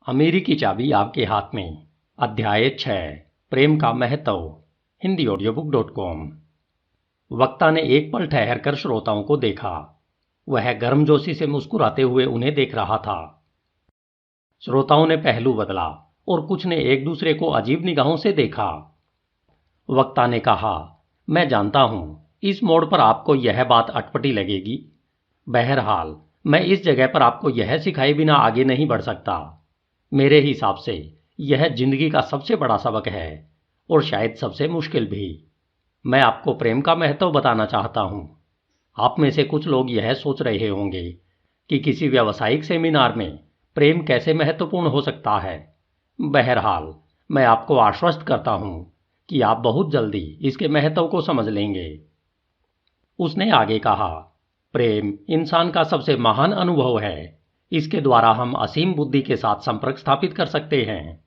अमीरी की चाबी आपके हाथ में। अध्याय 6 प्रेम का महत्व। हिंदी ऑडियोबुक.com। वक्ता ने एक पल ठहरकर श्रोताओं को देखा। वह गर्मजोशी से मुस्कुराते हुए उन्हें देख रहा था। श्रोताओं ने पहलू बदला और कुछ ने एक दूसरे को अजीब निगाहों से देखा। वक्ता ने कहा, मैं जानता हूं इस मोड़ पर आपको यह बात अटपटी लगेगी। बहरहाल मैं इस जगह पर आपको यह सिखाए बिना आगे नहीं बढ़ सकता। मेरे हिसाब से यह जिंदगी का सबसे बड़ा सबक है और शायद सबसे मुश्किल भी। मैं आपको प्रेम का महत्व बताना चाहता हूं। आप में से कुछ लोग यह सोच रहे होंगे कि किसी व्यावसायिक सेमिनार में प्रेम कैसे महत्वपूर्ण हो सकता है। बहरहाल मैं आपको आश्वस्त करता हूं कि आप बहुत जल्दी इसके महत्व को समझ लेंगे। उसने आगे कहा, प्रेम इंसान का सबसे महान अनुभव है। इसके द्वारा हम असीम बुद्धि के साथ संपर्क स्थापित कर सकते हैं।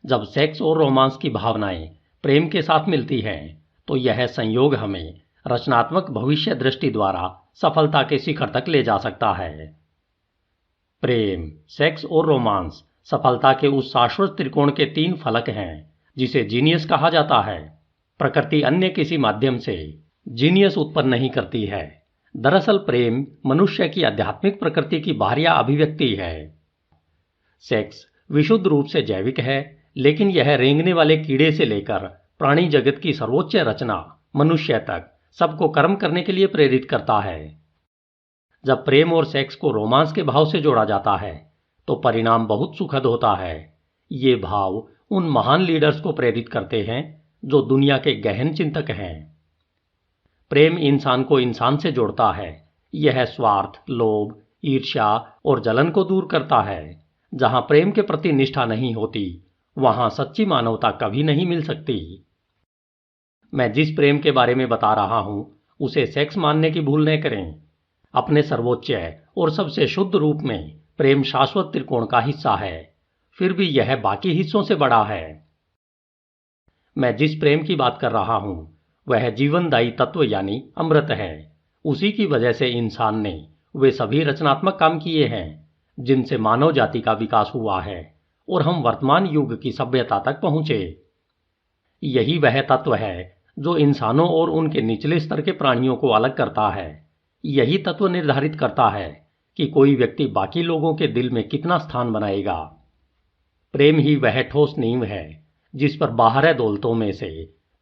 जब सेक्स और रोमांस की भावनाएं प्रेम के साथ मिलती हैं तो यह संयोग हमें रचनात्मक भविष्य दृष्टि द्वारा सफलता के शिखर तक ले जा सकता है। प्रेम, सेक्स और रोमांस सफलता के उस शाश्वत त्रिकोण के 3 फलक हैं जिसे जीनियस कहा जाता है। प्रकृति अन्य किसी माध्यम से जीनियस उत्पन्न नहीं करती है। दरअसल प्रेम मनुष्य की आध्यात्मिक प्रकृति की बाह्य अभिव्यक्ति है। सेक्स विशुद्ध रूप से जैविक है, लेकिन यह रेंगने वाले कीड़े से लेकर प्राणी जगत की सर्वोच्च रचना मनुष्य तक सबको कर्म करने के लिए प्रेरित करता है। जब प्रेम और सेक्स को रोमांस के भाव से जोड़ा जाता है तो परिणाम बहुत सुखद होता है। ये भाव उन महान लीडर्स को प्रेरित करते हैं जो दुनिया के गहन चिंतक हैं। प्रेम इंसान को इंसान से जोड़ता है। यह स्वार्थ, लोभ, ईर्ष्या और जलन को दूर करता है। जहां प्रेम के प्रति निष्ठा नहीं होती, वहां सच्ची मानवता कभी नहीं मिल सकती। मैं जिस प्रेम के बारे में बता रहा हूं, उसे सेक्स मानने की भूल न करें। अपने सर्वोच्च और सबसे शुद्ध रूप में प्रेम शाश्वत त्रिकोण का हिस्सा है, फिर भी यह बाकी हिस्सों से बड़ा है। मैं जिस प्रेम की बात कर रहा हूं, वह जीवनदायी तत्व यानी अमृत है। उसी की वजह से इंसान ने वे सभी रचनात्मक काम किए हैं जिनसे मानव जाति का विकास हुआ है और हम वर्तमान युग की सभ्यता तक पहुंचे। यही वह तत्व है जो इंसानों और उनके निचले स्तर के प्राणियों को अलग करता है। यही तत्व निर्धारित करता है कि कोई व्यक्ति बाकी लोगों के दिल में कितना स्थान बनाएगा। प्रेम ही वह ठोस नींव है जिस पर बाहरी दौलतों में से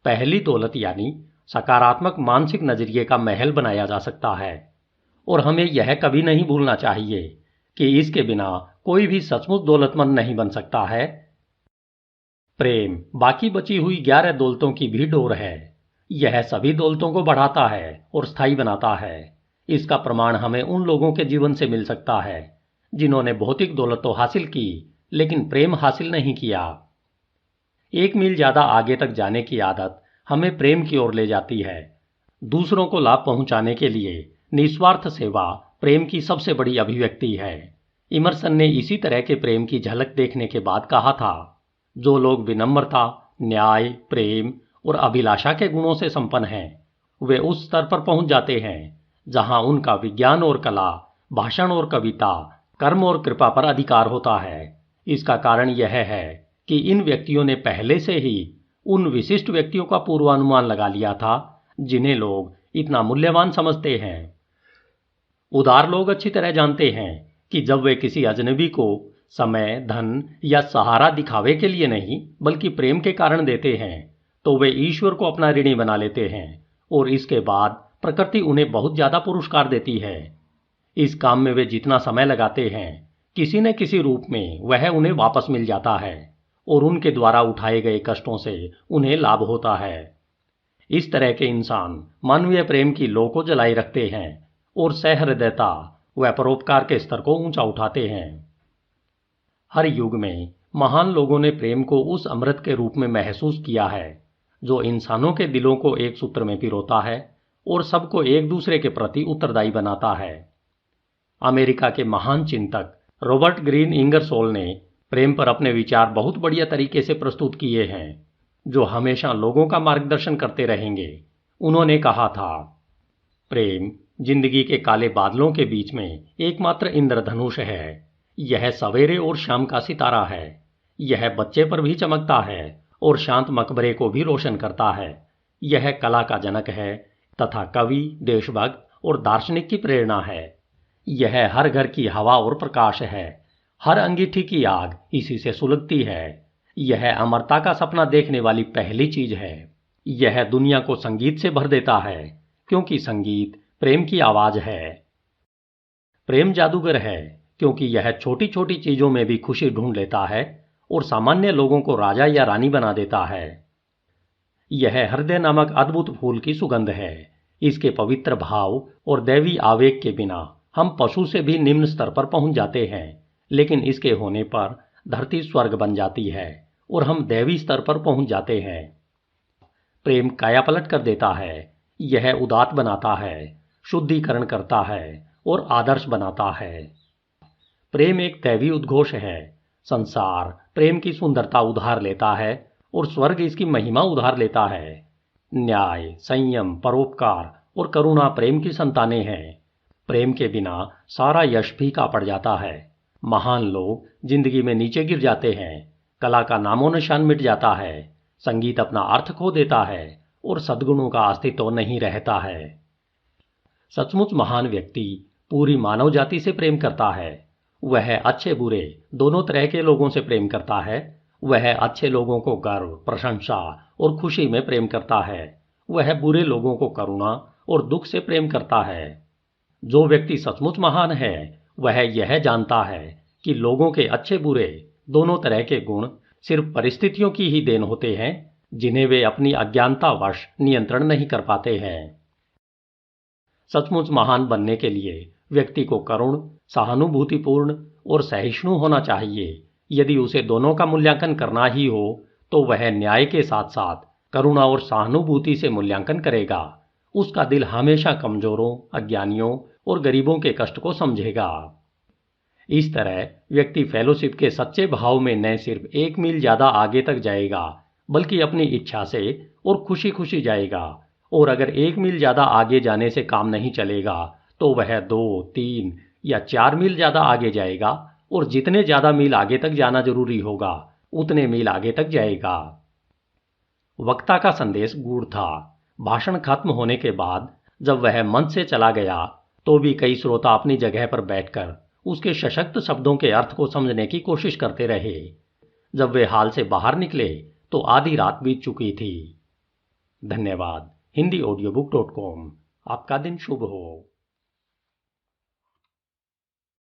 पहली दौलत यानी सकारात्मक मानसिक नजरिए का महल बनाया जा सकता है। और हमें यह कभी नहीं भूलना चाहिए कि इसके बिना कोई भी सचमुच दौलतमंद नहीं बन सकता है। प्रेम बाकी बची हुई 11 दौलतों की भी डोर है। यह सभी दौलतों को बढ़ाता है और स्थायी बनाता है। इसका प्रमाण हमें उन लोगों के जीवन से मिल सकता है जिन्होंने भौतिक दौलत तो हासिल की, लेकिन प्रेम हासिल नहीं किया। 1 मील ज्यादा आगे तक जाने की आदत हमें प्रेम की ओर ले जाती है। दूसरों को लाभ पहुंचाने के लिए निस्वार्थ सेवा प्रेम की सबसे बड़ी अभिव्यक्ति है। इमर्सन ने इसी तरह के प्रेम की झलक देखने के बाद कहा था, जो लोग विनम्रता, न्याय, प्रेम और अभिलाषा के गुणों से संपन्न हैं, वे उस स्तर पर पहुंच जाते हैं जहां उनका विज्ञान और कला, भाषण और कविता, कर्म और कृपा पर अधिकार होता है। इसका कारण यह है कि इन व्यक्तियों ने पहले से ही उन विशिष्ट व्यक्तियों का पूर्वानुमान लगा लिया था जिन्हें लोग इतना मूल्यवान समझते हैं। उदार लोग अच्छी तरह जानते हैं कि जब वे किसी अजनबी को समय, धन या सहारा दिखावे के लिए नहीं बल्कि प्रेम के कारण देते हैं तो वे ईश्वर को अपना ऋणी बना लेते हैं और इसके बाद प्रकृति उन्हें बहुत ज्यादा पुरस्कार देती है। इस काम में वे जितना समय लगाते हैं, किसी न किसी रूप में वह उन्हें वापस मिल जाता है और उनके द्वारा उठाए गए कष्टों से उन्हें लाभ होता है। इस तरह के इंसान मानवीय प्रेम की लौ को जलाए रखते हैं और सहृदयता व परोपकार के स्तर को ऊंचा उठाते हैं। हर युग में महान लोगों ने प्रेम को उस अमृत के रूप में महसूस किया है जो इंसानों के दिलों को एक सूत्र में पिरोता है और सबको एक दूसरे के प्रति उत्तरदायी बनाता है। अमेरिका के महान चिंतक रॉबर्ट ग्रीन इंगरसोल ने प्रेम पर अपने विचार बहुत बढ़िया तरीके से प्रस्तुत किए हैं, जो हमेशा लोगों का मार्गदर्शन करते रहेंगे। उन्होंने कहा था, प्रेम जिंदगी के काले बादलों के बीच में एकमात्र इंद्रधनुष है। यह सवेरे और शाम का सितारा है। यह बच्चे पर भी चमकता है और शांत मकबरे को भी रोशन करता है। यह कला का जनक है तथा कवि, देशभक्त और दार्शनिक की प्रेरणा है। यह हर घर की हवा और प्रकाश है। हर अंगीठी की आग इसी से सुलगती है। यह अमरता का सपना देखने वाली पहली चीज है। यह दुनिया को संगीत से भर देता है, क्योंकि संगीत प्रेम की आवाज है। प्रेम जादूगर है, क्योंकि यह छोटी छोटी चीजों में भी खुशी ढूंढ लेता है और सामान्य लोगों को राजा या रानी बना देता है। यह हृदय नामक अद्भुत फूल की सुगंध है। इसके पवित्र भाव और दैवी आवेग के बिना हम पशु से भी निम्न स्तर पर पहुंच जाते हैं, लेकिन इसके होने पर धरती स्वर्ग बन जाती है और हम दैवी स्तर पर पहुंच जाते हैं। प्रेम कायापलट कर देता है। यह उदात बनाता है, शुद्धिकरण करता है और आदर्श बनाता है। प्रेम एक दैवी उद्घोष है। संसार प्रेम की सुंदरता उधार लेता है और स्वर्ग इसकी महिमा उधार लेता है। न्याय, संयम, परोपकार और करुणा प्रेम की संतानें हैं। प्रेम के बिना सारा यश फीका पड़ जाता है। महान लोग जिंदगी में नीचे गिर जाते हैं। कला का नामो निशान मिट जाता है। संगीत अपना अर्थ खो देता है और सद्गुणों का अस्तित्व नहीं रहता है। सचमुच महान व्यक्ति पूरी मानव जाति से प्रेम करता है। वह अच्छे बुरे दोनों तरह के लोगों से प्रेम करता है। वह अच्छे लोगों को गर्व, प्रशंसा और खुशी में प्रेम करता है। वह बुरे लोगों को करुणा और दुख से प्रेम करता है। जो व्यक्ति सचमुच महान है वह यह जानता है कि लोगों के अच्छे बुरे दोनों तरह के गुण सिर्फ परिस्थितियों की ही देन होते हैं, जिन्हें वे अपनी अज्ञानतावश नियंत्रण नहीं कर पाते हैं। सचमुच महान बनने के लिए व्यक्ति को करुण, सहानुभूतिपूर्ण और सहिष्णु होना चाहिए। यदि उसे दोनों का मूल्यांकन करना ही हो तो वह न्याय के साथ साथ करुणा और सहानुभूति से मूल्यांकन करेगा। उसका दिल हमेशा कमजोरों, अज्ञानियों और गरीबों के कष्ट को समझेगा। इस तरह व्यक्ति फेलोशिप के सच्चे भाव में न सिर्फ 1 मील ज्यादा आगे तक जाएगा, बल्कि अपनी इच्छा से और खुशी खुशी जाएगा। और अगर 1 मील ज्यादा आगे जाने से काम नहीं चलेगा तो वह 2, 3 या 4 मील ज्यादा आगे जाएगा और जितने ज्यादा मील आगे तक जाना जरूरी होगा उतने मील आगे तक जाएगा। वक्ता का संदेश गूढ़ था। भाषण खत्म होने के बाद जब वह मंच से चला गया तो भी कई श्रोता अपनी जगह पर बैठकर उसके सशक्त शब्दों के अर्थ को समझने की कोशिश करते रहे। जब वे हाल से बाहर निकले तो आधी रात बीत चुकी थी। धन्यवाद। HindiAudiobook.com। आपका दिन शुभ हो।